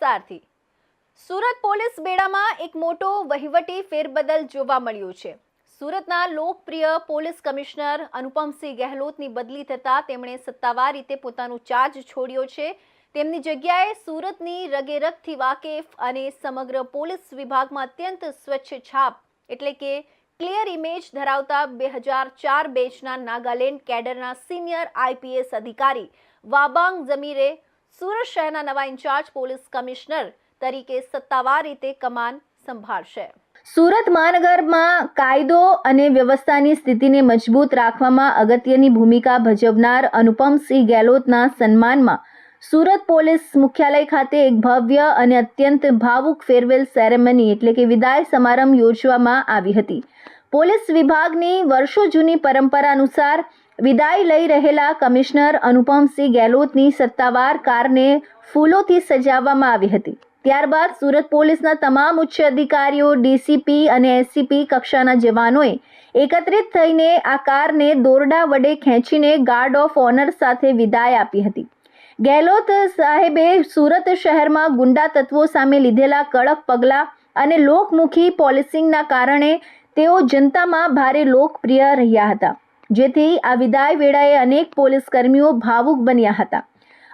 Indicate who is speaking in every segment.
Speaker 1: વિસ્તારથી। સુરત પોલીસ બેડામાં એક મોટો વહીવટી ફેરબદલ જોવા મળ્યો છે। સુરતના લોકપ્રિય પોલીસ કમિશનર અનુપમસિંહ ગહેલોતની બદલી થતાં તેમણે સત્તાવાર રીતે પોતાનો ચાર્જ છોડ્યો છે। તેમની જગ્યાએ સુરતની રગેરગથી વાકેફ અને સમગ્ર પોલીસ વિભાગમાં અત્યંત સ્વચ્છ છાપ એટલે કે ક્લિયર ઇમેજ ધરાવતા 2004 બેચના નાગાલેન્ડ કેડરના સિનિયર આઈપીએસ અધિકારી વાબાંગ ઝમીરે સુરત શહેરના નવા ઇન્ચાર્જ પોલીસ કમિશનર તરીકે સત્તાવાર રીતે કમાન સંભાળશે। સુરત મહાનગરમાં કાયદો અને વ્યવસ્થાની સ્થિતિને મજબૂત રાખવામાં અગત્યની ભૂમિકા ભજવનાર અનુપમસિંહ ગહેલોતના સન્માનમાં સુરત પોલીસ મુખ્યાલય ખાતે એક ભવ્ય અને અત્યંત ભાવુક ફેરવેલ સેરેમની એટલે કે વિદાય સમારંભ યોજવામાં આવી હતી। પોલીસ વિભાગની વર્ષો જૂની પરંપરા અનુસાર વિદાય લઈ રહેલા કમિશનર અનુપમસિંહ ગહેલોતની સત્તાવાર કારને ફૂલોથી સજાવવામાં આવી હતી। ત્યારબાદ સુરત પોલીસના તમામ ઉચ્ચ અધિકારીઓ, ડીસીપી અને એસસીપી કક્ષાના જવાનોએ એકત્રિત થઈને આ કારને દોરડા વડે ખેંચીને ગાર્ડ ઓફ ઓનર સાથે વિદાય આપી હતી। ગહેલોત સાહેબે સુરત શહેરમાં ગુંડા તત્વો સામે લીધેલા કડક પગલાં અને લોકમુખી પોલિસિંગના કારણે તેઓ જનતામાં ભારે લોકપ્રિય રહ્યા હતા, જેથી આ વિદાય વેળાએ અનેક પોલીસ કર્મીઓ ભાવુક બન્યા હતા।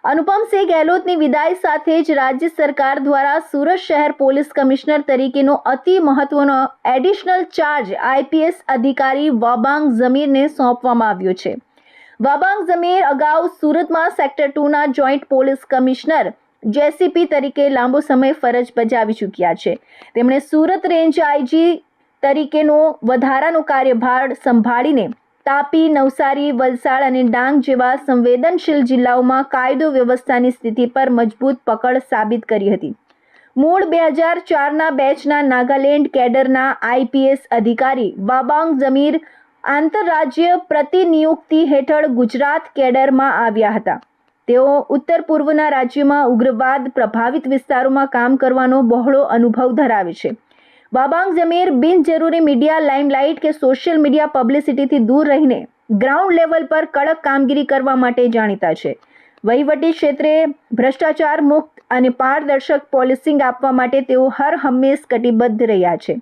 Speaker 1: અનુપમસિંહ ગહેલોતની વિદાય સાથે જ રાજ્ય સરકાર દ્વારા સુરત શહેર પોલીસ કમિશનર તરીકેનો અતિ મહત્વનો એડિશનલ ચાર્જ આઈપીએસ અધિકારી વાબાંગ ઝમીરને સોંપવામાં આવ્યો છે। વાબાંગ ઝમીર અગાઉ સુરતમાં સેક્ટર 2ના જોઈન્ટ પોલીસ કમિશનર જેસીપી તરીકે લાંબો સમય ફરજ બજાવી ચૂક્યા છે। તેમણે સુરત રેન્જ આઈજી તરીકેનો વધારાનો કાર્યભાર સંભાળીને તાપી, નવસારી, વલસાડ અને ડાંગ જેવા સંવેદનશીલ જિલ્લાઓમાં કાયદો વ્યવસ્થાની સ્થિતિ પર મજબૂત પકડ સાબિત કરી હતી। મૂળ 2004ના બેચના નાગાલેન્ડ કેડરના આઈપીએસ અધિકારી વાબાંગ ઝમીર આંતરરાજ્ય પ્રતિનિયુક્તિ હેઠળ ગુજરાત કેડરમાં આવ્યા હતા। તેઓ ઉત્તર પૂર્વના રાજ્યોમાં ઉગ્રવાદ પ્રભાવિત વિસ્તારોમાં કામ કરવાનો બહોળો અનુભવ ધરાવે છે। વાબાંગ ઝમીર બિનજરૂરી મીડિયા લાઇમલાઇટ કે સોશિયલ મીડિયા પબ્લિસિટીથી દૂર રહીને ગ્રાઉન્ડ લેવલ પર કડક કામગીરી કરવા માટે જાણીતા છે। વહીવટી ક્ષેત્રે ભ્રષ્ટાચાર મુક્ત અને પારદર્શક પોલિસિંગ આપવા માટે તેઓ હર હંમેશ કટિબદ્ધ રહ્યા છે।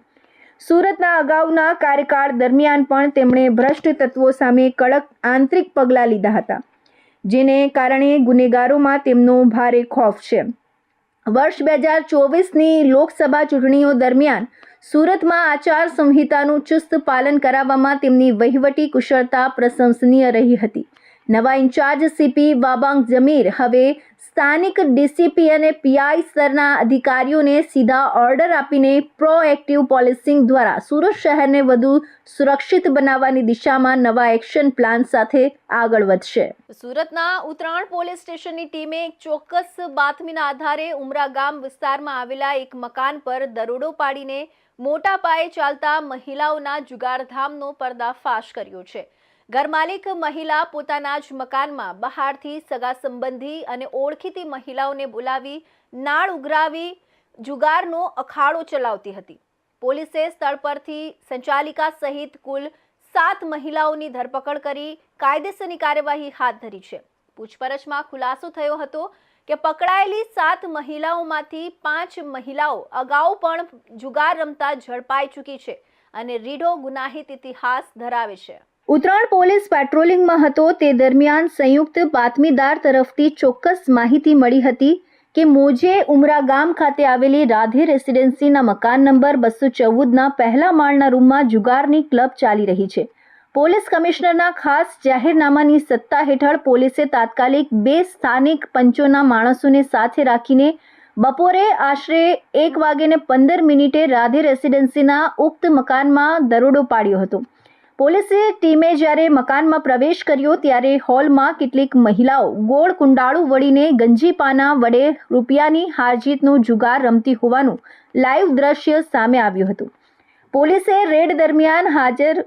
Speaker 1: સુરતના અગાઉના કાર્યકાળ દરમિયાન પણ તેમણે ભ્રષ્ટ તત્વો સામે કડક આંતરિક પગલાં લીધા હતા, જેને કારણે ગુનેગારોમાં તેમનો ભારે ખૌફ છે। વર્ષ 2024ની લોકસભા ચૂંટણીઓ દરમિયાન સુરતમાં આચાર સંહિતાનું ચુસ્ત પાલન કરાવવામાં તેમની વહીવટી કુશળતા પ્રશંસનીય રહી હતી। નવા ઇન્ચાર્જ સીપી વાબાંગ ઝમીર હવે સ્થાનિક ડીસીપી અને પીઆઈ સ્તરના અધિકારીઓને સીધા ઓર્ડર આપીને પ્રોએક્ટિવ પોલિસિંગ દ્વારા સુરત શહેરને વધુ સુરક્ષિત બનાવવાની દિશામાં નવા એક્શન પ્લાન સાથે આગળ વધશે। સુરતના ઉત્તરાણ પોલીસ સ્ટેશનની ટીમે એક ચોક્કસ બાતમીના આધારે ઉમરા ગામ વિસ્તારમાં આવેલા એક મકાન પર દરોડો પાડીને મોટા પાયે ચાલતા મહિલાઓના જુગારધામનો પર્દાફાશ કર્યો છે। ઘરમાલિક મહિલા પોતાના જ મકાનમાં બહારથી સગા સંબંધી અને ઓળખીતી મહિલાઓને બોલાવી નાળ ઉઘરાવી જુગારનો અખાડો ચલાવતી હતી। પોલીસે સ્થળ પરથી સંચાલિકા સહિત કુલ 7 મહિલાઓની ધરપકડ કરી કાયદેસરની કાર્યવાહી હાથ ધરી છે। પૂછપરછમાં ખુલાસો થયો હતો કે પકડાયેલી 7 મહિલાઓમાંથી 5 મહિલાઓ અગાઉ પણ જુગાર રમતા ઝડપાઈ ચૂકી છે અને રીઢો ગુનાહિત ઇતિહાસ ધરાવે છે। ઉત્તરાણ પોલીસ પેટ્રોલિંગમાં હતો તે દરમિયાન સંયુક્ત બાતમીદાર તરફથી ચોક્કસ માહિતી મળી હતી કે મોજે ઉમરા ગામ ખાતે આવેલી રાધે રેસિડેન્સીના મકાન નંબર 214ના પહેલા માળના રૂમમાં જુગારની ક્લબ ચાલી રહી છે। પોલીસ કમિશનરના ખાસ જાહેરનામાની સત્તા હેઠળ પોલીસે તાત્કાલિક 2 સ્થાનિક પંચોના માણસોને સાથે રાખીને બપોરે આશરે 1:15 રાધે રેસિડેન્સીના ઉક્ત મકાનમાં દરોડો પાડ્યો હતો। પોલીસે ટીમે જ્યારે મકાનમાં પ્રવેશ કર્યો ત્યારે હોલમાં કેટલીક મહિલાઓ ગોળ કુંડાળું વળીને ગંજીપાના વડે રૂપિયાની હારજીતનો જુગાર રમતી હોવાનું લાઈવ દ્રશ્ય સામે આવ્યું હતું। પોલીસે રેડ દરમિયાન હાજર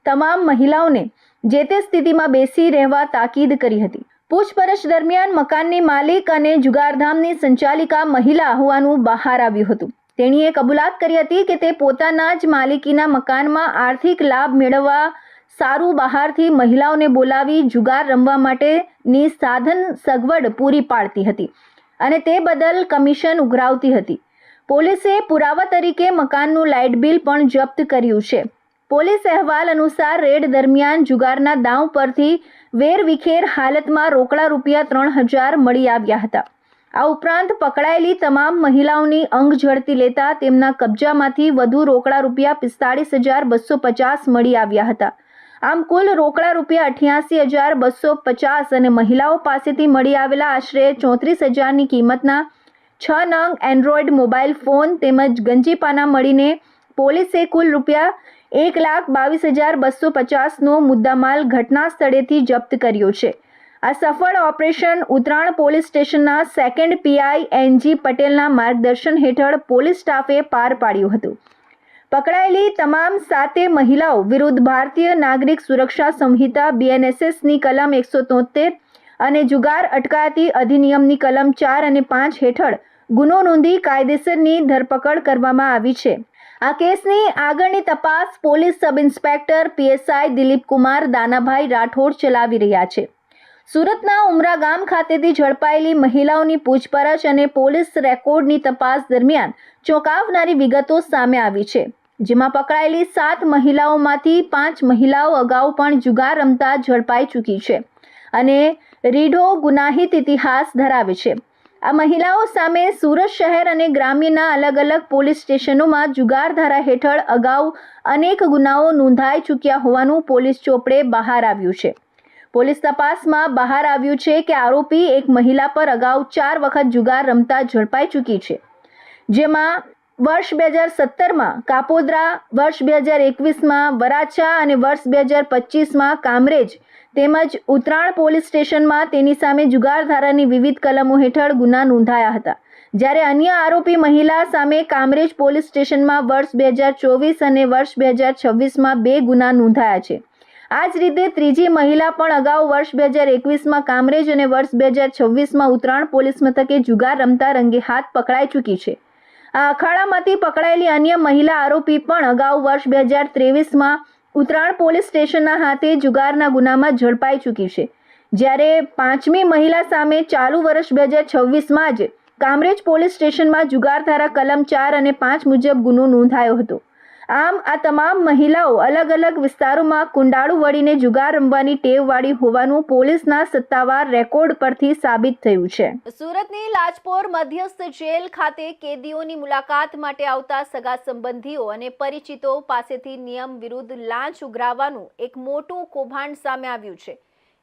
Speaker 1: તમામ મહિલાઓને જે તે સ્થિતિમાં બેસી રહેવા તાકીદ કરી હતી। પૂછપરછ દરમિયાન મકાનની માલિક અને જુગારધામની સંચાલિકા મહિલા હોવાનું બહાર આવ્યું હતું। તેણીએ કબૂલાત કરી હતી કે તે પોતાના જ માલિકીના મકાનમાં આર્થિક લાભ મેળવવા સારું બહારથી મહિલાઓને બોલાવી જુગાર રમવા માટેની સાધન સગવડ પૂરી પાડતી હતી। અને તે બદલ કમિશન ઉઘરાવતી હતી. પોલીસે પુરાવા તરીકે મકાનનું લાઇટ બિલ પણ જપ્ત કર્યું છે. પોલીસ અહેવાલ અનુસાર રેડ દરમિયાન જુગારના દાવ પરથી વેરવિખેર હાલતમાં રોકડા રૂપિયા 3000 મળી આવ્યા હતા. આ ઉપરાંત પકડાયેલી તમામ મહિલાઓની અંગ ઝડપી લેતા તેમના કબજામાંથી વધુ રોકડા રૂપિયા 45250 મળી આવ્યા હતા. આમ કુલ રોકડા રૂપિયા 88,250 અને મહિલાઓ પાસેથી મળી આવેલા આશરે 34,000ની કિંમતના 6 નંગ એન્ડ્રોઇડ મોબાઈલ ફોન તેમજ ગંજીપાના મળીને પોલીસે કુલ રૂપિયા 1,22,250નો મુદ્દામાલ ઘટના સ્થળેથી જપ્ત કર્યો છે. આ સફળ ઓપરેશન ઉત્તરાણ પોલીસ સ્ટેશનના સેકન્ડ પીઆઈ એનજી પટેલના માર્ગદર્શન હેઠળ પોલીસ સ્ટાફે પાર પાડ્યું હતું. પકડાયેલી તમામ 7 મહિલાઓ વિરુદ્ધ ભારતીય નાગરિક સુરક્ષા સંહિતા BNSSની કલમ 173 અને જુગાર અટકાયતી અધિનિયમની કલમ 4 અને 5 હેઠળ ગુનો નોંધી કાયદેસરની ધરપકડ કરવામાં આવી છે. આ કેસની આગળની તપાસ police sub inspector PSI Dilipkumar Danabhai Rathod ચલાવી રહ્યા છે. સુરતના ઉમરા ગામ ખાતેથી ઝડપાયેલી મહિલાઓની પૂછપરછ અને પોલીસ રેકોર્ડની તપાસ દરમિયાન ચોંકાવનારી વિગતો સામે આવી છે. જેમાં પકડાયેલી 7 મહિલાઓમાંથી 5 મહિલાઓ અગાઉ પણ જુગાર રમતા ઝડપાઈ ચૂકી છે અને રીઢો ગુનાહિત ઇતિહાસ ધરાવે છે. આ મહિલાઓ સામે સુરત શહેર અને ગ્રામ્યના અલગ અલગ પોલીસ સ્ટેશનોમાં જુગાર ધારા હેઠળ અગાઉ અનેક ગુનાઓ નોંધાઈ ચૂક્યા હોવાનું પોલીસ ચોપડે બહાર આવ્યું છે. પોલીસ તપાસમાં બહાર આવ્યું છે કે આરોપી એક મહિલા પર અગાઉ 4 વખત જુગાર રમતા ઝડપાઈ ચૂકી છે. જેમાં વર્ષ 2017માં કાપોદ્રા, વર્ષ 2021માં વરાછા અને વર્ષ 2025માં કામરેજ તેમજ ઉત્તરાણ પોલીસ સ્ટેશનમાં તેની સામે જુગાર ધારાની વિવિધ કલમો હેઠળ ગુના નોંધાયા હતા. જ્યારે અન્ય આરોપી મહિલા સામે કામરેજ પોલીસ સ્ટેશનમાં વર્ષ 2024 અને વર્ષ 2026માં 2 ગુના નોંધાયા છે. આ જ રીતે ત્રીજી મહિલા પણ અગાઉ વર્ષ 2021માં કામરેજ અને વર્ષ 2026માં ઉત્તરાણ પોલીસ મથકે જુગાર રમતા રંગે હાથ પકડાઈ ચૂકી છે. આ અખાડામાંથી પકડાયેલી અન્ય મહિલા આરોપી પણ અગાઉ વર્ષ 2023માં ઉત્તરાણ પોલીસ સ્ટેશનના હાથે જુગારના ગુનામાં ઝડપાઈ ચૂકી છે. જ્યારે 5મી મહિલા સામે ચાલુ વર્ષ 2026માં જ કામરેજ પોલીસ સ્ટેશનમાં જુગાર ધારા કલમ 4 અને 5 મુજબ ગુનો નોંધાયો હતો. આમ આ તમામ મહિલાઓ અલગ અલગ વિસ્તારોમાં કુંડાળું વળીને જુગાર રમવાની ટેવવાળી હોવાનું પોલીસના સત્તાવાર રેકોર્ડ પરથી સાબિત થયું છે. સુરતની લાજપોર મધ્યસ્થ જેલ ખાતે કેદીઓની મુલાકાત માટે આવતા સગા સંબંધીઓ અને પરિચિતો પાસેથી નિયમ વિરુદ્ધ લાંચ ઉઘરાવવાનું એક મોટું કૌભાંડ સામે આવ્યું છે.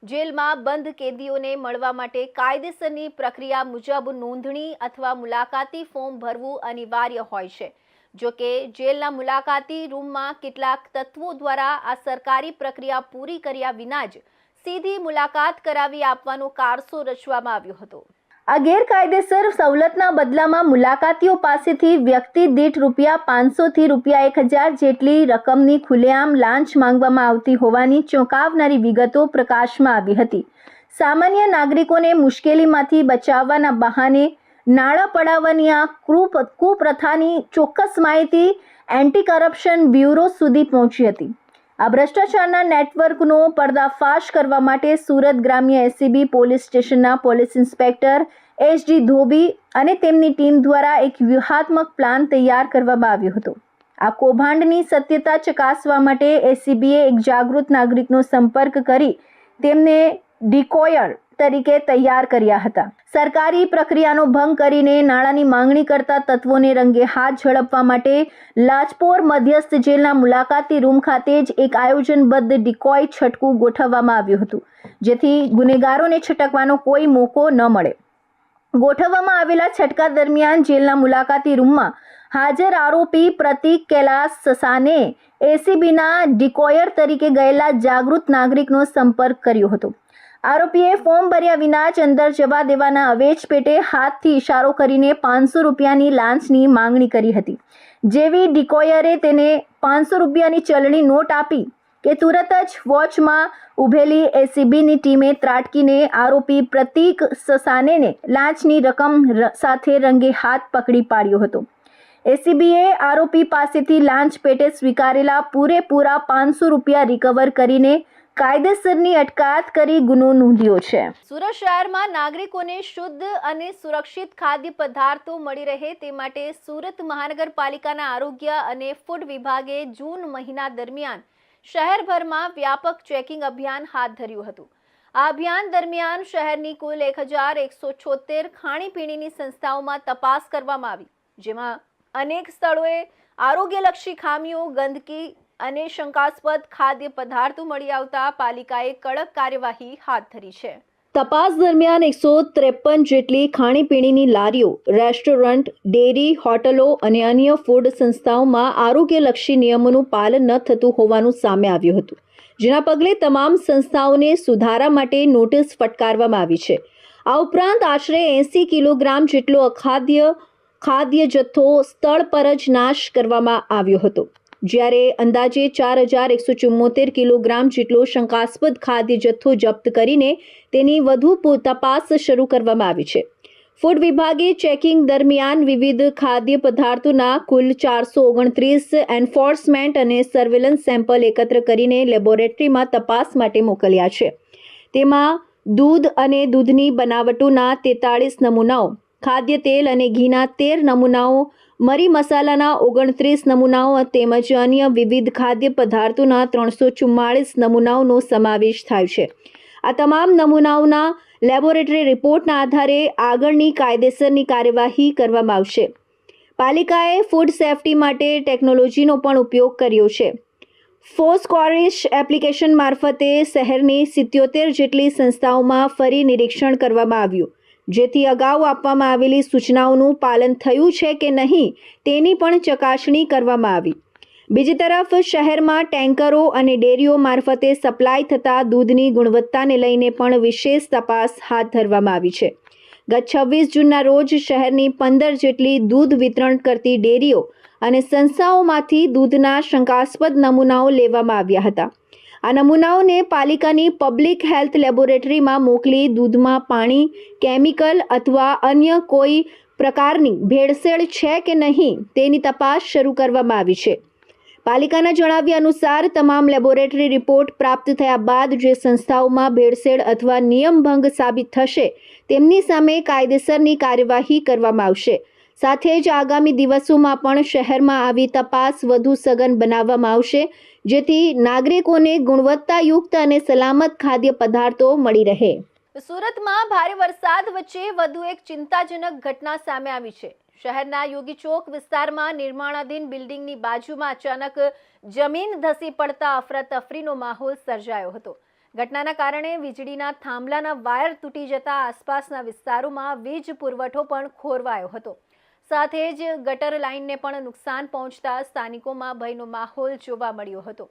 Speaker 1: જેલમાં બંધ કેદીઓને મળવા માટે કાયદેસરની પ્રક્રિયા મુજબ નોંધણી અથવા મુલાકાતી ફોર્મ ભરવું અનિવાર્ય હોય છે. જો કે જેલના મુલાકાતી રૂમમાં કેટલાક તત્વો દ્વારા આ સરકારી પ્રક્રિયા પૂરી કર્યા વિના જ સીધી મુલાકાત કરાવી આપવાનો કારસો રચવામાં આવ્યો હતો. આ ગેરકાયદેસર સવલતના બદલામાં મુલાકાતીઓ પાસેથી વ્યક્તિ દીઠ રૂપિયા 500થી રૂપિયા 1000 જેટલી રકમની ખુલ્લેઆમ લાંચ માંગવામાં આવતી હોવાની ચોંકાવનારી વિગતો પ્રકાશમાં આવી હતી. સામાન્ય નાગરિકોને મુશ્કેલીમાંથી બચાવવાના બહાને નાણાં પડાવવાની આ કુપ્રથાની ચોક્કસ માહિતી એન્ટી કરપ્શન બ્યુરો સુધી પહોંચી હતી. આ ભ્રષ્ટાચારના નેટવર્કનો પર્દાફાશ કરવા માટે સુરત ગ્રામ્ય SCB પોલીસ સ્ટેશનના પોલીસ ઇન્સ્પેક્ટર HD ધોબી અને તેમની ટીમ દ્વારા એક વ્યૂહાત્મક પ્લાન તૈયાર કરવામાં આવ્યો હતો. આ કૌભાંડની સત્યતા ચકાસવા માટે SCBએ એક જાગૃત નાગરિકનો સંપર્ક કરી તેમને ડિકોયર તરીકે તૈયાર કર્યા હતા. સરકારી પ્રક્રિયાનો ભંગ કરીને નાણાંની માંગણી કરતા તત્વોને રંગે હાથ ઝડપવા માટે લાજપોર મધ્યસ્થ જેલના મુલાકાતી રૂમ ખાતે જ એક આયોજનબદ્ધ ડિકોય છટકું ગોઠવવામાં આવ્યું હતું, જેથી ગુનેગારોને છટકવાનો કોઈ મોકો ન મળે. ગોઠવવામાં આવેલા છટકા દરમિયાન જેલના મુલાકાતી રૂમમાં હાજર આરોપી પ્રતીક કૈલાસ સસાને SCBના ડિકોયર તરીકે ગયેલા જાગૃત નાગરિકનો સંપર્ક કર્યો હતો. આરોપીએ ફોર્મ ભર્યા વિના જ અંદર જવા દેવાના અવેજ પેટે હાથથી ઇશારો કરીને 500 રૂપિયાની લાંચની માંગણી કરી હતી. જેવી ડિકોયરે તેને 500 રૂપિયાની ચલણી નોટ આપી કે તુરત જ વોચમાં ઊભેલી SCBની ટીમે ત્રાટકીને આરોપી પ્રતીક સસાનેને લાંચની રકમ સાથે રંગે હાથ પકડી પાડ્યો હતો. SCBએ આરોપી પાસેથી લાંચ પેટે સ્વીકારેલા પૂરેપૂરા 500 રૂપિયા રિકવર કરીને કાયદેસરની અટકાયત કરી ગુનો નોંધ્યો છે. સુરત શહેરમાં નાગરિકોને શુદ્ધ અને સુરક્ષિત ખાદ્ય પદાર્થો મળી રહે તે માટે સુરત મહાનગરપાલિકાના આરોગ્ય અને ફૂડ વિભાગે જૂન મહિના દરમિયાન શહેરભરમાં વ્યાપક ચેકિંગ અભિયાન હાથ ધર્યું હતું. આ અભિયાન દરમિયાન શહેરની કુલ 1176 ખાણીપીણીની સંસ્થાઓમાં તપાસ કરવામાં આવી, જેમાં અનેક સ્થળોએ આરોગ્યલક્ષી ખામીઓ, ગંદકી અને શંકાસ્પદ ખાદ્ય પદાર્થો મળી આવતા પાલિકાએ કડક કાર્યવાહી હાથ ધરી છે. તપાસ દરમિયાન 153 જેટલી ખાણીપીણીની લારીઓ, રેસ્ટોરન્ટ, ડેરી, હોટલો અને અન્ય ફૂડ સંસ્થાઓમાં આરોગ્યલક્ષી નિયમોનું પાલન ન થતું હોવાનું સામે આવ્યું હતું, જેના પગલે તમામ સંસ્થાઓને સુધારા માટે નોટિસ ફટકારવામાં આવી છે. આ ઉપરાંત આશરે 80 કિલોગ્રામ જેટલો અખાદ્ય ખાદ્ય જથ્થો સ્થળ પર જ નાશ કરવામાં આવ્યો હતો, જ્યારે અંદાજે 4174 કિલોગ્રામ જેટલો શંકાસ્પદ ખાદ્ય જથ્થો જપ્ત કરીને તેની વધુ તપાસ શરૂ કરવામાં આવી છે. ફૂડ વિભાગે ચેકિંગ દરમિયાન વિવિધ ખાદ્ય પદાર્થોના કુલ 429 એન્ફોર્સમેન્ટ અને સર્વેલન્સ સેમ્પલ એકત્ર કરીને લેબોરેટરીમાં તપાસ માટે મોકલ્યા છે. તેમાં દૂધ અને દૂધની બનાવટોના 43 નમૂનાઓ, ખાદ્ય તેલ અને ઘીના 13 નમૂનાઓ, મરી મસાલાના 29 નમૂનાઓ તેમજ અન્ય વિવિધ ખાદ્ય પદાર્થોના 344 નમૂનાઓનો સમાવેશ થાય છે. આ તમામ નમૂનાઓના લેબોરેટરી રિપોર્ટના આધારે આગળની કાયદેસરની કાર્યવાહી કરવામાં આવશે. પાલિકાએ ફૂડ સેફટી માટે ટેકનોલોજીનો પણ ઉપયોગ કર્યો છે. ફોસ્કોરિશ એપ્લિકેશન મારફતે શહેરની 77 જેટલી સંસ્થાઓમાં ફરી નિરીક્ષણ કરવામાં આવ્યું, જેથી અગાઉ આપવામાં આવેલી સૂચનાઓનું પાલન થયું છે કે નહીં તેની પણ ચકાસણી કરવામાં આવી. બીજી તરફ શહેરમાં ટેન્કરો અને ડેરીઓ મારફતે સપ્લાય થતા દૂધની ગુણવત્તાને લઈને પણ વિશેષ તપાસ હાથ ધરવામાં આવી છે. ગત 26 જૂનના રોજ શહેરની 15 જેટલી દૂધ વિતરણ કરતી ડેરીઓ અને સંસ્થાઓમાંથી દૂધના શંકાસ્પદ નમૂનાઓ લેવામાં આવ્યા હતા. આ નમૂનાઓને પાલિકાની પબ્લિક હેલ્થ લેબોરેટરીમાં મોકલી દૂધમાં પાણી, કેમિકલ અથવા અન્ય કોઈ પ્રકારની ભેળસેળ છે કે નહીં તેની તપાસ શરૂ કરવામાં આવી છે. પાલિકાના જણાવ્યા અનુસાર તમામ લેબોરેટરી રિપોર્ટ પ્રાપ્ત થયા બાદ જે સંસ્થાઓમાં ભેળસેળ અથવા નિયમભંગ સાબિત થશે તેમની સામે કાયદેસરની કાર્યવાહી કરવામાં આવશે. સાથે જ આગામી દિવસોમાં પણ શહેરમાં આવી તપાસ વધુ સઘન બનાવવામાં આવશે, જેથી નાગરિકોને ગુણવત્તાયુક્ત અને સલામત ખાદ્ય પદાર્થો મળી રહે. સુરતમાં ભારે વરસાદ વચ્ચે વધુ એક ચિંતાજનક ઘટના સામે આવી છે. શહેરના યોગી ચોક વિસ્તારમાં નિર્માણાધીન બિલ્ડિંગની બાજુમાં અચાનક જમીન ધસી પડતા અફરાતફરીનો માહોલ સર્જાયો હતો. ઘટનાના કારણે વીજળીના થાંભલાના વાયર તૂટી જતા આસપાસના વિસ્તારોમાં વીજ પુરવઠો પણ ખોરવાયો હતો. સાથે જ ગટર લાઇનને પણ નુકસાન પહોંચતા સ્થાનિકોમાં ભયનો માહોલ જોવા મળ્યો હતો.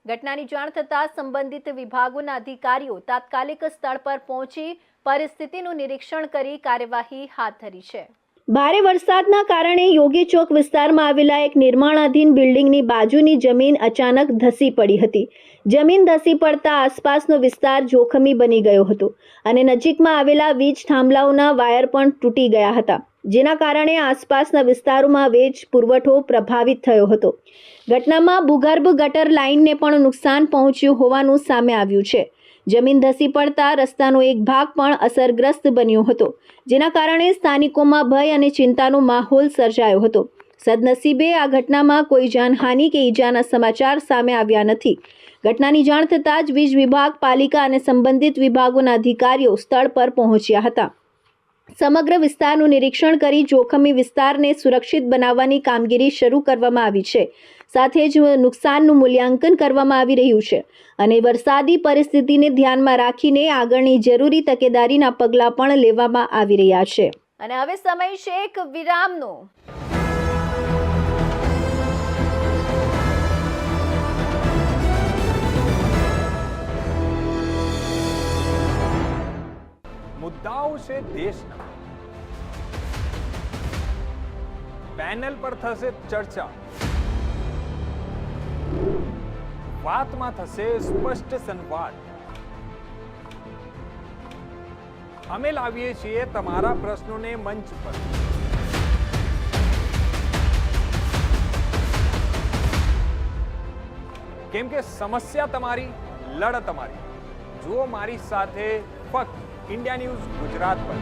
Speaker 1: ઘટનાની જાણ થતાં સંબંધિત વિભાગોના અધિકારીઓ તાત્કાલિક સ્થળ પર પહોંચી પરિસ્થિતિનું નિરીક્ષણ કરી કાર્યવાહી હાથ ધરી છે. ભારે વરસાદના કારણે યોગી ચોક વિસ્તારમાં આવેલા એક નિર્માણાધીન બિલ્ડિંગની બાજુની જમીન અચાનક ધસી પડી હતી. જમીન ધસી પડતા આસપાસનો વિસ્તાર જોખમી બની ગયો હતો અને નજીકમાં આવેલા વીજ થાંભલાઓના વાયર પણ તૂટી ગયા હતા, જેના કારણે આસપાસના વિસ્તારોમાં વીજ પુરવઠો પ્રભાવિત થયો હતો. ઘટનામાં ભૂગર્ભ ગટર લાઇનને પણ નુકસાન પહોંચ્યું હોવાનું સામે આવ્યું છે. જમીન ધસી પડતા રસ્તાનો એક ભાગ પણ અસરગ્રસ્ત બન્યો હતો, જેના કારણે સ્થાનિકોમાં ભય અને ચિંતાનો માહોલ સર્જાયો હતો. સદનસીબે આ ઘટનામાં કોઈ જાનહાનિ કે ઈજાના સમાચાર સામે આવ્યા નથી. ઘટનાની જાણ થતાં જ વીજ વિભાગ, પાલિકા અને સંબંધિત વિભાગોના અધિકારીઓ સ્થળ પર પહોંચ્યા હતા. સમગ્ર વિસ્તારનું નિરીક્ષણ કરી જોખમી વિસ્તારને સુરક્ષિત બનાવવાની કામગીરી શરૂ કરવામાં આવી છે. સાથે જ નુકસાનનું મૂલ્યાંકન કરવામાં આવી રહ્યું છે અને વરસાદી પરિસ્થિતિને ધ્યાનમાં રાખીને આગળની જરૂરી તકેદારીના પગલાં પણ લેવામાં આવી રહ્યા છે. અને હવે સમય છે એક વિરામનો.
Speaker 2: મુદ્દાઓ છે દેશના, પેનલ પર થશે ચર્ચા, વાતમાં થશે સ્પષ્ટ સંવાદ. અમે લાવીએ છીએ તમારા પ્રશ્નોને મંચ પર. કેમ કે સમસ્યા તમારી, લડત અમારી. જુઓ મારી સાથે ફક્ત ઇન્ડિયા ન્યૂઝ ગુજરાત પર.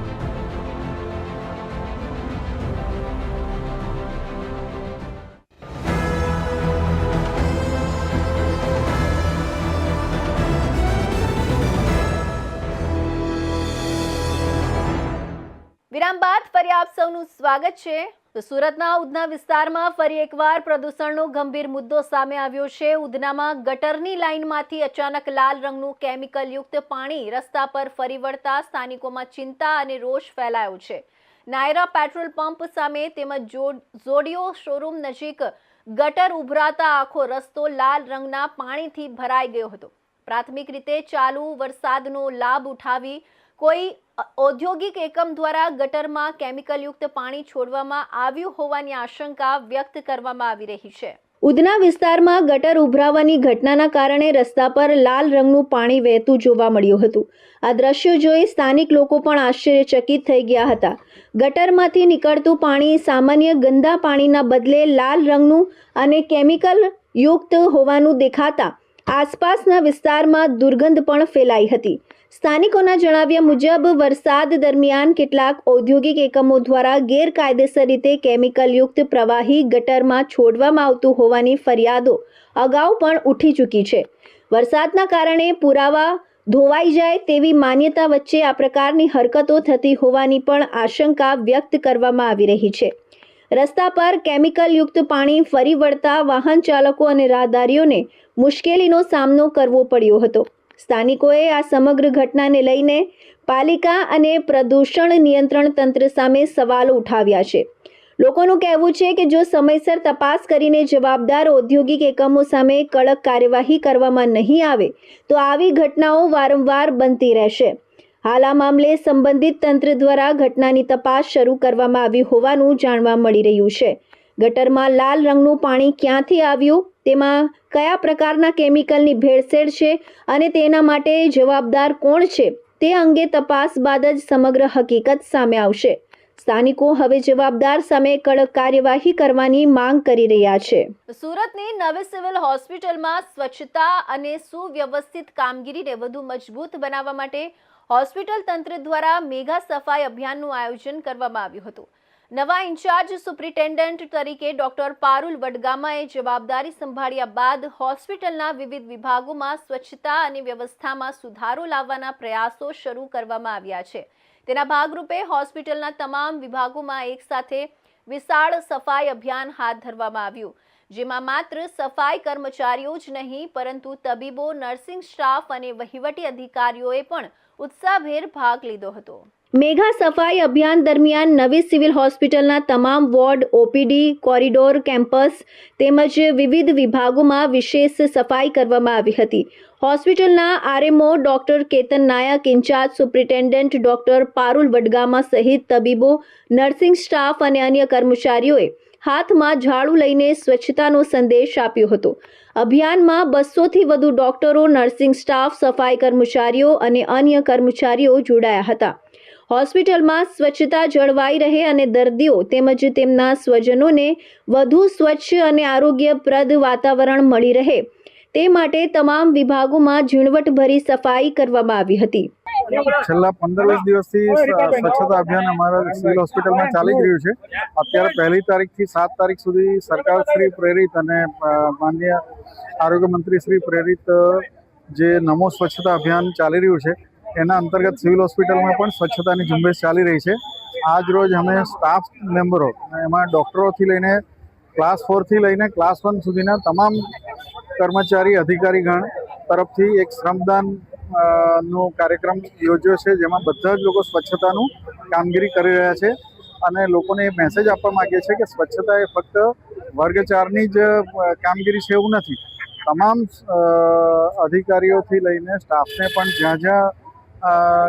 Speaker 1: વિરામ બાદ ફરી આપ સૌનું સ્વાગત છે. તો સુરતના ઉધના વિસ્તારમાં ફરી એકવાર પ્રદૂષણનો ગંભીર મુદ્દો સામે આવ્યો છે. ઉધનામાં ગટરની લાઇનમાંથી અચાનક લાલ રંગનું કેમિકલયુક્ત પાણી રસ્તા પર ફરી વળતા સ્થાનિકોમાં ચિંતા અને રોષ ફેલાયો છે. નાયરા પેટ્રોલ પંપ સામે તેમજ ઝોડિયો શોરૂમ નજીક ગટર ઉભરાતા આખો રસ્તો લાલ રંગના પાણીથી ભરાઈ ગયો હતો. પ્રાથમિક રીતે ચાલુ વરસાદનો લાભ ઉઠાવી કોઈ ઔદ્યોગિક એકમ દ્વારા ગટરમાં કેમિકલયુક્ત પાણી છોડવામાં આવ્યું હોવાની આશંકા વ્યક્ત કરવામાં આવી રહી છે. ઉધના વિસ્તારમાં ગટર ઉભરાવાની ઘટનાના કારણે રસ્તા પર લાલ રંગનું પાણી વહેતું જોવા મળ્યું હતું. આ દ્રશ્યો જોઈ સ્થાનિક લોકો પણ આશ્ચર્યચકિત થઈ ગયા હતા. ગટરમાંથી નીકળતું પાણી સામાન્ય ગંદા પાણીના બદલે લાલ રંગનું અને કેમિકલ યુક્ત હોવાનું દેખાતા આસપાસના વિસ્તારમાં દુર્ગંધ પણ ફેલાઈ હતી. સ્થાનિકોના જણાવ્યા મુજબ વરસાદ દરમિયાન કેટલાક ઔદ્યોગિક એકમો દ્વારા ગેરકાયદેસર રીતે કેમિકલયુક્ત પ્રવાહી ગટરમાં છોડવામાં આવતું હોવાની ફરિયાદો અગાઉ પણ ઉઠી ચૂકી છે. વરસાદના કારણે પુરાવા ધોવાઈ જાય તેવી માન્યતા વચ્ચે આ પ્રકારની હરકતો થતી હોવાની પણ આશંકા વ્યક્ત કરવામાં આવી રહી છે. રસ્તા પર કેમિકલયુક્ત પાણી ફરી વળતા વાહન ચાલકો અને રાહદારીઓને મુશ્કેલીનો સામનો કરવો પડ્યો હતો. સ્થાનિકોએ આ સમગ્ર ઘટનાને લઈને પાલિકા અને પ્રદૂષણ નિયંત્રણ તંત્ર સામે સવાલો ઉઠાવ્યા છે. લોકોનું કહેવું છે કે જો સમયસર તપાસ કરીને જવાબદાર ઔદ્યોગિક એકમો સામે કડક કાર્યવાહી કરવામાં નહીં આવે તો આવી ઘટનાઓ વારંવાર બનતી રહેશે. હાલ આ મામલે સંબંધિત તંત્ર દ્વારા ઘટનાની તપાસ શરૂ કરવામાં આવી હોવાનું જાણવા મળી રહ્યું છે. ગટરમાં લાલ રંગનું પાણી ક્યાંથી આવ્યું, તેમાં કયા પ્રકારના કેમિકલની ભેળસેળ છે અને તેના માટે જવાબદાર કોણ છે તે અંગે તપાસ બાદ જ સમગ્ર હકીકત સામે આવશે. સ્થાનિકો હવે જવાબદાર સામે કડક કાર્યવાહી કરવાની માંગ કરી રહ્યા છે. સુરતની નવી સિવિલ હોસ્પિટલમાં સ્વચ્છતા અને સુવ્યવસ્થિત કામગીરીને વધુ મજબૂત બનાવવા માટે હોસ્પિટલ તંત્ર દ્વારા મેગા સફાઈ અભિયાનનું આયોજન કરવામાં આવ્યું હતું. નવા ઇન્ચાર્જ સુપ્રિન્ટેન્ડન્ટ તરીકે ડોક્ટર પારુલ વડગામાએ જવાબદારી સંભાળ્યા બાદ હોસ્પિટલના વિવિધ વિભાગોમાં સ્વચ્છતા અને વ્યવસ્થામાં સુધારો લાવવાના પ્રયાસો શરૂ કરવામાં આવ્યા છે. તેના ભાગરૂપે હોસ્પિટલના તમામ વિભાગોમાં એકસાથે વિશાળ સફાઈ અભિયાન હાથ ધરવામાં આવ્યું, જેમાં માત્ર સફાઈ કર્મચારીઓ જ નહીં પરંતુ તબીબો, નર્સિંગ સ્ટાફ અને વહીવટી અધિકારીઓએ પણ ઉત્સાહભેર ભાગ લીધો હતો. મેગા સફાઈ અભિયાન દરમિયાન નવી સિવિલ હોસ્પિટલના તમામ વોર્ડ, ઓપીડી, કોરિડોર, કેમ્પસ તેમજ વિવિધ વિભાગોમાં વિશેષ સફાઈ કરવામાં આવી હતી. હોસ્પિટલના RMO doctor Ketan Nayak, in-charge superintendent doctor Parul Vadgama સહિત તબીબો, નર્સિંગ સ્ટાફ અને અન્ય કર્મચારીઓએ હાથમાં ઝાડુ લઈને સ્વચ્છતાનો સંદેશ આપ્યો હતો. અભિયાનમાં 200થી વધુ ડોક્ટરો, નર્સિંગ સ્ટાફ, સફાઈ કર્મચારીઓ અને અન્ય કર્મચારીઓ જોડાયા હતા. હોસ્પિટલમાં સ્વચ્છતા જળવાઈ રહે અને દર્દીઓ તેમજ તેમના સ્વજનોને વધુ સ્વચ્છ અને આરોગ્યપ્રદ વાતાવરણ મળી રહે તે માટે તમામ વિભાગોમાં ઝીણવટભરી સફાઈ કરવામાં આવી હતી.
Speaker 3: છેલ્લા 15-20 દિવસથી સ્વચ્છતા અભિયાન અમારા સિવિલ હોસ્પિટલમાં ચાલી રહ્યું છે. અત્યારે 1 તારીખથી 7 તારીખ સુધી સરકાર શ્રી પ્રેરિત અને માનનીય આરોગ્ય મંત્રી શ્રી પ્રેરિત જે નમો સ્વચ્છતા અભિયાન ચાલી રહ્યું છે એના અંતર્ગત સિવિલ હોસ્પિટલમાં પણ સ્વચ્છતાની ઝુંબેશ ચાલી રહી છે. આજ રોજ અમે સ્ટાફ મેમ્બરો, એમાં ડૉક્ટરોથી લઈને ક્લાસ 4થી લઈને ક્લાસ 1 સુધીના તમામ કર્મચારી અધિકારીગણ તરફથી એક શ્રમદાન નો કાર્યક્રમ યોજ્યો છે, જેમાં બધા જ લોકો સ્વચ્છતાનું કામગીરી કરી રહ્યા છે અને લોકોને એ મેસેજ આપવા માગીએ છીએ કે સ્વચ્છતા એ ફક્ત વર્ગ 4ની જ કામગીરી છે એવું નથી. તમામ અધિકારીઓથી લઈને સ્ટાફને પણ જ્યાં જ્યાં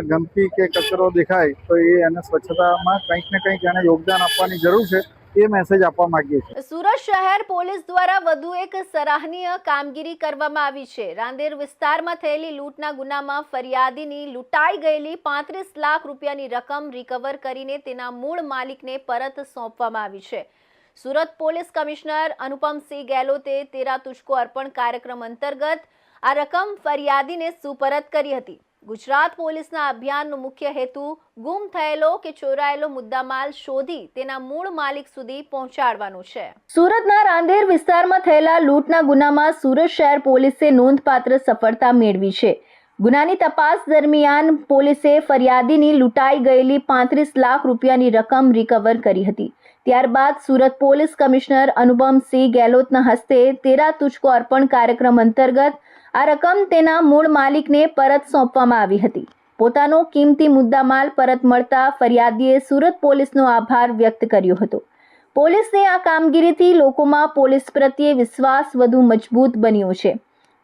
Speaker 3: ગંદકી કે કચરો દેખાય તો એને સ્વચ્છતામાં કંઈક ને કંઈક એને યોગદાન આપવાની જરૂર છે એ મેસેજ આપવા માંગીએ છીએ.
Speaker 1: સુરત શહેર પોલીસ દ્વારા વધુ એક સરાહનીય કામગીરી કરવામાં આવી છે. રાંદેર વિસ્તારમાં થયેલી લૂંટના ગુનામાં ફરિયાદીની લૂંટાઈ ગયેલી 35 લાખ રૂપિયાની રકમ રિકવર કરીને તેના મૂળ માલિકને પરત સોંપવામાં આવી છે. સુરત પોલીસ કમિશનર અનુપમસિંહ ગેહલોતે તેરા તુજકો અર્પણ કાર્યક્રમ અંતર્ગત આ રકમ ફરિયાદીને સુપરત કરી હતી। ગુજરાત પોલીસના અભિયાનનો મુખ્ય હેતુ ગુમ થયેલો કે ચોરાયેલો મુદ્દામાલ શોધી તેના મૂળ માલિક સુધી પહોંચાડવાનો છે। સુરતના રાંદેર વિસ્તારમાં થયેલા લૂંટના ગુનામાં સુરત શહેર પોલીસે નોંધપાત્ર સફળતા મેળવી છે। ગુનાની તપાસ દરમિયાન પોલીસે ફરિયાદીની લૂંટાઈ ગયેલી 35 લાખ રૂપિયાની રકમ રિકવર કરી હતી। ત્યારબાદ સુરત પોલીસ કમિશનર અનુપમસિંહ ગેહલોતના હસ્તે તેરા તુજકો અર્પણ કાર્યક્રમ અંતર્ગત આ રકમ તેના મૂળ માલિકને પરત સોંપવામાં આવી હતી। પોતાનો કિંમતી મુદ્દામાલ પરત મળતા ફરિયાદીએ સુરત પોલીસનો આભાર વ્યક્ત કર્યો હતો। પોલીસની આ કામગીરીથી લોકોમાં પોલીસ પ્રત્યે વિશ્વાસ વધુ મજબૂત બન્યો છે।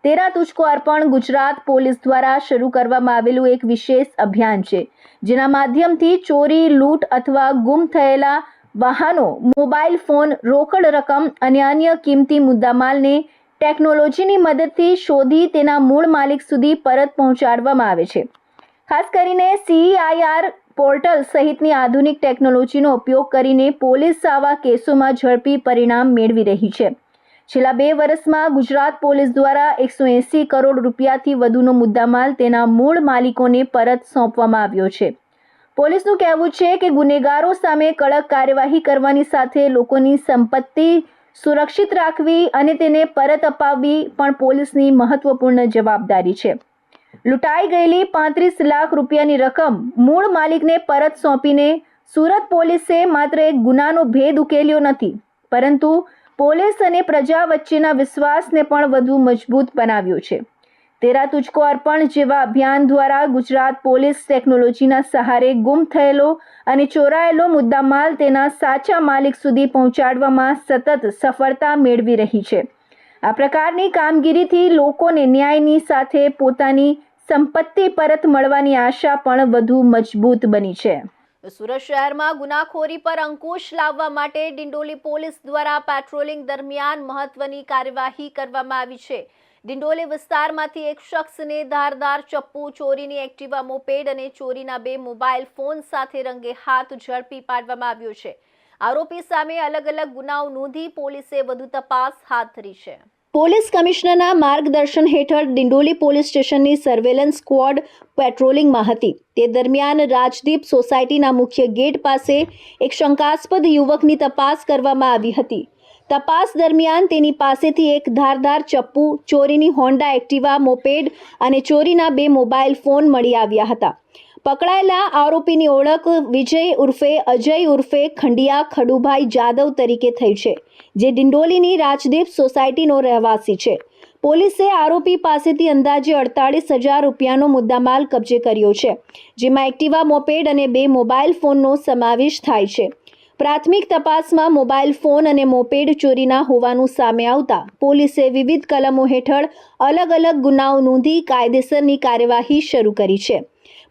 Speaker 1: તેરા તુજકો અર્પણ ગુજરાત પોલીસ દ્વારા શરૂ કરવામાં આવેલું એક વિશેષ અભિયાન છે, જેના માધ્યમથી ચોરી, લૂંટ અથવા ગુમ થયેલા વાહનો, મોબાઈલ ફોન, રોકડ રકમ અને અન્ય કિંમતી મુદ્દામાલને ટેકનોલોજીની મદદથી શોધી તેના મૂળ માલિક સુધી પરત પહોંચાડવામાં આવે છે। ખાસ કરીને CEIR પોર્ટલ સહિતની આધુનિક ટેકનોલોજીનો ઉપયોગ કરીને પોલીસ આવા કેસોમાં ઝડપી પરિણામ મેળવી રહી છે। છેલ્લા 2 વર્ષમાં ગુજરાત પોલીસ દ્વારા 180 કરોડ રૂપિયાથી વધુનો મુદ્દામાલ તેના મૂળ માલિકોને પરત સોંપવામાં આવ્યો છે। પોલીસનું કહેવું છે કે ગુનેગારો સામે કડક કાર્યવાહી કરવાની સાથે લોકોની સંપત્તિ સુરક્ષિત રાખવી અને તેને પરત અપાવવી પણ પોલીસની મહત્વપૂર્ણ જવાબદારી છે। લૂંટાઈ ગયેલી 35 લાખ રૂપિયાની રકમ મૂળ માલિકને પરત સોંપીને સુરત પોલીસે માત્ર એક ગુનાનો ભેદ ઉકેલ્યો નથી, પરંતુ પોલીસ અને પ્રજા વચ્ચેના વિશ્વાસને પણ વધુ મજબૂત બનાવ્યો છે। તેરા તુજકો અર્પણ જેવા અભિયાન દ્વારા ગુજરાત પોલીસ ટેકનોલોજીના સહારે ગુમ થયેલો અને ચોરાયેલો મુદ્દામાલ તેના સાચા માલિક સુધી પહોંચાડવામાં સતત સફળતા મેળવી રહી છે। આ પ્રકારની કામગીરીથી લોકોને ન્યાયની સાથે પોતાની સંપત્તિ પરત મળવાની આશા પણ વધુ મજબૂત બની છે। સુરત શહેરમાં ગુનાખોરી પર અંકુશ લાવવા માટે ડિંડોલી પોલીસ દ્વારા પેટ્રોલિંગ દરમિયાન મહત્વની કાર્યવાહી કરવામાં આવી છે। ડિંડોલી વિસ્તારમાંથી એક શખ્સને ધારદાર ચપ્પુ, ચોરીની એક્ટિવા મોપેડ અને ચોરીના 2 મોબાઈલ ફોન સાથે રંગે હાથ ઝડપી પાડવામાં આવ્યો છે। આરોપી સામે અલગ અલગ ગુનાઓ નોંધી પોલીસે વધુ તપાસ હાથ ધરી છે। પોલીસ કમિશનરના માર્ગદર્શન હેઠળ ડિંડોલી પોલીસ સ્ટેશનની સર્વેલન્સ સ્ક્વોડ પેટ્રોલિંગમાં હતી। તે દરમિયાન રાજદીપ સોસાયટીના મુખ્ય ગેટ પાસે એક શંકાસ્પદ યુવકની તપાસ કરવામાં આવી હતી। તપાસ દરમિયાન તેની પાસેથી એક ધારદાર ચપ્પુ, ચોરીની હોન્ડા એક્ટિવા મોપેડ અને ચોરીના 2 મોબાઈલ ફોન મળી આવ્યા હતા। પકડાયેલા આરોપીની ઓળખ વિજય ઉર્ફે અજય ઉર્ફે ખંડિયા ખડુભાઈ જાદવ તરીકે થઈ છે, જે ડિંડોલીની રાજદીપ સોસાયટીનો રહેવાસી છે। પોલીસે આરોપી પાસેથી અંદાજે 48,000 રૂપિયાનો મુદ્દામાલ કબજે કર્યો છે, જેમાં એક્ટિવા મોપેડ અને 2 મોબાઈલ ફોનનો સમાવેશ થાય છે। પ્રાથમિક તપાસમાં મોબાઈલ ફોન અને મોપેડ ચોરીના હોવાનું સામે આવતા પોલીસે વિવિધ કલમો હેઠળ અલગ અલગ ગુનાઓ નોંધી કાયદેસરની કાર્યવાહી શરૂ કરી છે।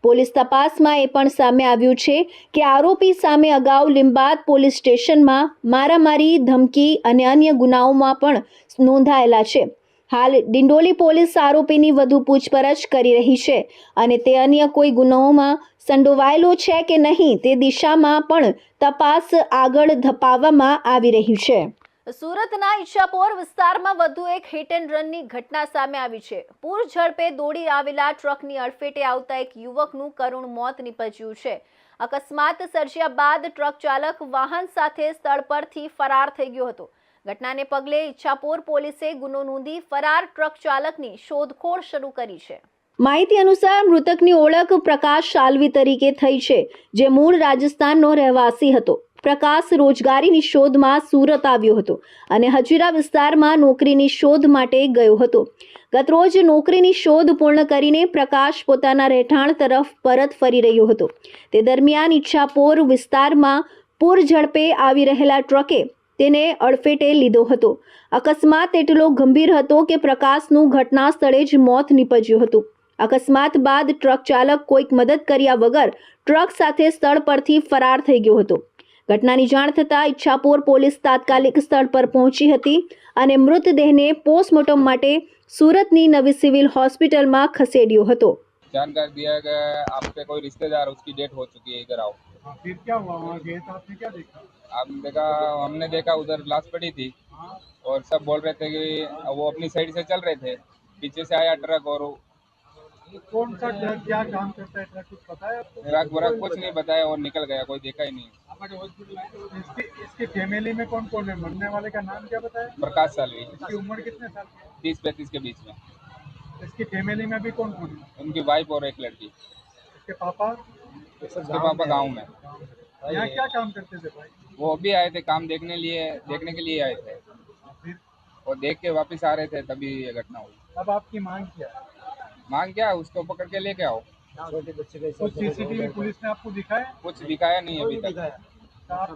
Speaker 1: પોલીસ તપાસમાં એ પણ સામે આવ્યું છે કે આરોપી સામે અગાઉ લીંબાદ પોલીસ સ્ટેશનમાં મારામારી, ધમકી અને અન્ય ગુનાઓમાં પણ નોંધાયેલા છે। હાલ ડિંડોલી પોલીસ આરોપીની વધુ પૂછપરછ કરી રહી છે અને તે અન્ય કોઈ ગુનાઓમાં સંડોવાયેલો છે કે નહીં તે દિશામાં પણ તપાસ આગળ ધપાવવામાં આવી રહી છે। સુરતના ઈચ્છાપોર વિસ્તારમાં વધુ એક હિટ એન્ડ રનની ઘટના સામે આવી છે। પૂર ઝડપે દોડી આવેલા ટ્રકની અડફેટે આવતા એક યુવકનું કરુણ મોત નીપજ્યું છે। અકસ્માત સર્જ્યા બાદ ટ્રક ચાલક વાહન સાથે સ્થળ પરથી ફરાર થઈ ગયો હતો। ઘટનાને પગલે ઈચ્છાપોર પોલીસે ગુનો નોંધી ફરાર ટ્રક ચાલકની શોધખોળ શરૂ કરી છે। માહિતી અનુસાર મૃતકની ઓળખ પ્રકાશ શાલવી તરીકે થઈ છે, જે મૂળ રાજસ્થાનનો રહેવાસી હતો। પ્રકાશ રોજગારીની શોધમાં સુરત આવ્યો હતો અને હજીરા વિસ્તારમાં નોકરીની શોધ માટે ગયો હતો। ગતરોજ નોકરીની શોધ પૂર્ણ કરીને પ્રકાશ પોતાના રહેઠાણ તરફ પરત ફરી રહ્યો હતો। તે દરમિયાન ઈચ્છાપોર વિસ્તારમાં પૂર ઝડપે આવી રહેલા ટ્રકે તેને અડફેટે લીધો હતો। અકસ્માત એટલો ગંભીર હતો કે પ્રકાશનું ઘટના સ્થળે જ મોત નીપજ્યું હતું। અકસ્માત બાદ ટ્રક ચાલક કોઈક મદદ કર્યા વગર ટ્રક સાથે સ્થળ પરથી ફરાર થઈ ગયો હતો। ઘટનાની જાણ થતાં ઈચ્છાપોર પોલીસ તાત્કાલિક સ્થળ પર પહોંચી હતી અને મૃતદેહને પોસ્ટમોર્ટમ માટે સુરતની નવી સિવિલ હોસ્પિટલમાં ખસેડ્યો હતો।
Speaker 4: जानकारी दिया गया आपके कोई रिश्तेदार उसकी डेथ हो चुकी है, इधर आओ।
Speaker 3: फिर क्या हुआ वहाँ गए तो आपने क्या देखा?
Speaker 4: आपने देखा, हमने देखा उधर लाश पड़ी थी और सब बोल रहे थे कि वो अपनी साइड से चल रहे थे पीछे से आया ट्रक और
Speaker 3: कौन सा ट्रक क्या काम करता है, ट्रक कुछ पता है आपको?
Speaker 4: ट्रक वरक कुछ नहीं बताया और निकल गया, कोई देखा ही नहीं।
Speaker 3: इसकी फैमिली में कौन कौन है? मरने वाले का नाम क्या बताया?
Speaker 4: प्रकाश सालवी,
Speaker 3: इसकी उम्र कितने साल की
Speaker 4: 30-35 के बीच में।
Speaker 3: है? इसकी फैमिली में भी कौन कौन है?
Speaker 4: उनकी वाइफ और एक लड़की।
Speaker 3: इसके पापा
Speaker 4: उसके पापा गाँव में।
Speaker 3: यहाँ क्या काम करते थे भाई?
Speaker 4: वो अभी आए थे काम देखने के लिए आए थे,
Speaker 3: फिर
Speaker 4: और देख के वापस आ रहे थे तभी ये घटना हुई।
Speaker 3: अब आपकी मांग क्या है?
Speaker 4: मांग क्या, उसको पकड़ के लेके आओ।
Speaker 3: कुछ सीसीटीवी पुलिस ने आपको दिखाया?
Speaker 4: कुछ दिखाया नहीं अभी तक।
Speaker 3: तो आप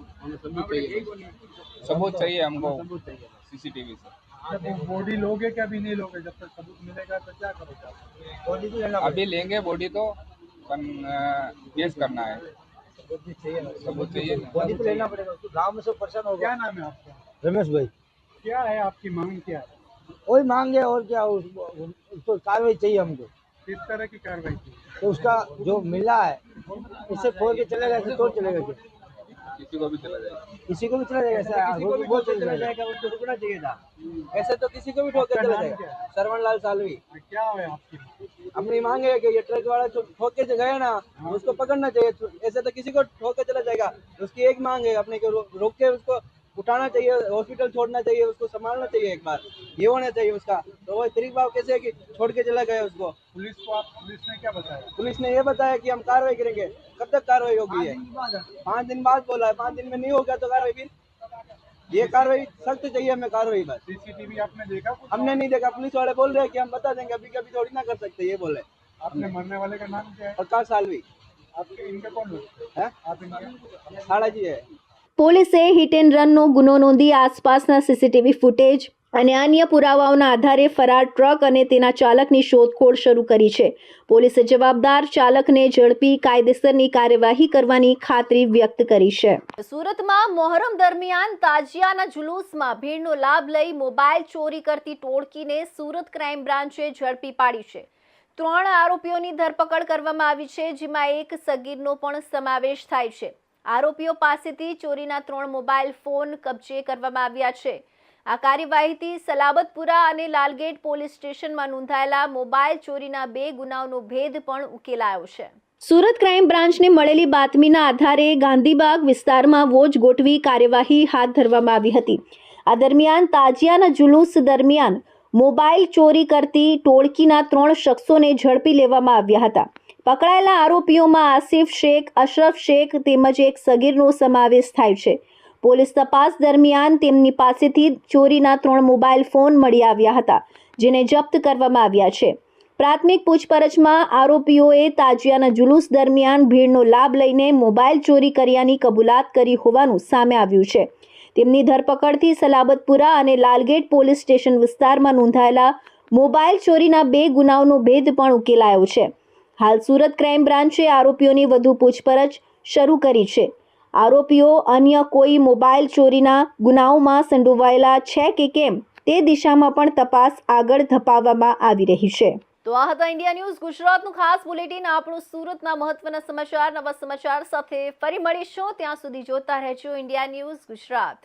Speaker 4: सबूत चाहिए हमको सीसीटीवी से।
Speaker 3: जब वो बॉडी लोगे क्या भी नहीं लोगे? जब तक सबूत मिलेगा तो क्या करोगे?
Speaker 4: अभी लेंगे बॉडी तो केस करना है, सबूत चाहिए ना।
Speaker 5: बॉडी तो लेना पड़ेगा, उसको गांव में सब परेशान हो गया।
Speaker 3: क्या नाम है आपका?
Speaker 5: रमेश भाई,
Speaker 3: क्या है आपकी मांग क्या है?
Speaker 5: वही मांगे और क्या, उसको कार्रवाई चाहिए हमको।
Speaker 3: किस तरह की कार्रवाई की?
Speaker 5: तो उसका जो मिला है इससे खोल के चलेगा, ऐसे तो चलेगा क्या?
Speaker 4: किसी को भी चला जाएगा।
Speaker 5: किसी को भी चला जाएगा, ऐसा वो चला जाएगा, उसको रुकना चाहिए था। ऐसे तो किसी को भी ठोक के चला जाएगा। श्रवण लाल सालवी।
Speaker 3: क्या है आपकी मांग?
Speaker 5: अपनी मांगे है कि ये ट्रक वाला जो ठोक के जो गया ना, उसको पकड़ना चाहिए। ऐसे तो किसी को ठोक के चला जाएगा। उसकी एक मांग है, अपने को रोक के उसको उठाना चाहिए, हॉस्पिटल छोड़ना चाहिए, उसको संभालना चाहिए, एक बार ये होना चाहिए उसका। तो वो तरीक भाव कैसे है कि छोड़ के चला गया उसको।
Speaker 3: पुलिस ने क्या बताया?
Speaker 5: पुलिस ने ये बताया कि हम कार्रवाई करेंगे। कब तक कार्रवाई होगी? है 5 दिन बाद बोला है। 5 दिन में नहीं होगा तो कार्रवाई फिर ये कार्रवाई सख्त चाहिए हमें, कार्रवाई बस।
Speaker 3: सीसीटीवी आपने देखा कुछ?
Speaker 5: हमने नहीं देखा, पुलिस वाले बोल रहे हैं कि हम बता देंगे, अभी कभी थोड़ी ना कर सकते, ये बोले।
Speaker 3: आपने मरने वाले का नाम क्या है?
Speaker 5: प्रकाश सालवी
Speaker 3: आपके इनके कौन लोग
Speaker 5: है,
Speaker 3: आप इनके?
Speaker 5: શાળાજી है।
Speaker 1: પોલીસે હિટ એન્ડ રનનો ગુનો નોંધી આસપાસના સીસીટીવી ફૂટેજ અને અન્ય પુરાવાઓના આધારે ફરાર ટ્રક અને તેના ચાલકની શોધખોળ શરૂ કરી છે. પોલીસે જવાબદાર ચાલકને ઝડપી કાયદેસરની કાર્યવાહી કરવાની ખાતરી વ્યક્ત કરી છે. સુરતમાં મોહરમ દરમિયાન તાજિયાના જુલુસમાં ભીડનો લાભ લઈ મોબાઈલ ચોરી કરતી ટોળકીને સુરત ક્રાઇમ બ્રાન્ચે ઝડપી પાડી છે. 3 આરોપીઓની ધરપકડ કરવામાં આવી છે, જેમાં એક સગીરનો પણ સમાવેશ થાય છે. આરોપીઓ પાસેથી ચોરીના 3 મોબાઈલ ફોન કબજે કરવામાં આવ્યા છે. આ કાર્યવાહીથી સલાબતપુરા અને લાલગેટ પોલીસ સ્ટેશનમાં નોંધાયેલા મોબાઈલ ચોરીના 2 ગુનાઓનો ભેદ પણ ઉકેલાયો છે. સુરત ક્રાઇમ બ્રાન્ચને મળેલી બાતમીના આધારે ગાંધીબાગ વિસ્તારમાં વોચ ગોઠવી કાર્યવાહી હાથ ધરવામાં આવી હતી. આ દરમિયાન તાજિયાના જુલુસ દરમિયાન મોબાઈલ ચોરી કરતી ટોળકીના 3 શખ્સોને ઝડપી લેવામાં આવ્યા હતા. પકડાયેલા આરોપીઓમાં આસિફ શેખ, અશરફ શેખ તેમજ એક સગીરનો સમાવેશ થાય છે. પોલીસ તપાસ દરમિયાન તેમની પાસેથી ચોરીના 3 મોબાઈલ ફોન મળી આવ્યા હતા, જેને જપ્ત કરવામાં આવ્યા છે. પ્રાથમિક પૂછપરછમાં આરોપીઓએ તાજિયાના જુલુસ દરમિયાન ભીડનો લાભ લઈને મોબાઈલ ચોરી કર્યાની કબૂલાત કરી હોવાનું સામે આવ્યું છે. તેમની ધરપકડથી સલાબતપુરા અને લાલગેટ પોલીસ સ્ટેશન વિસ્તારમાં નોંધાયેલા મોબાઈલ ચોરીના 2 ગુનાઓનો ભેદ પણ ઉકેલાયો છે. હાલ સુરત ક્રાઇમ બ્રાન્ચે આરોપીઓની વધુ પૂછપરછ શરૂ કરી છે. આરોપીઓ અન્ય કોઈ મોબાઈલ ચોરીના ગુનાઓમાં સંડોવાયેલા છે કે કેમ તે દિશામાં પણ તપાસ આગળ ધપાવવામાં આવી રહી છે. તો આ હતા ઇન્ડિયા ન્યૂઝ ગુજરાતનું ખાસ બુલેટિન. આપણું સુરતના મહત્વના સમાચાર, નવા સમાચાર સાથે ફરી મળીશું. ત્યાં સુધી જોતા રહેજો ઇન્ડિયા ન્યૂઝ ગુજરાત.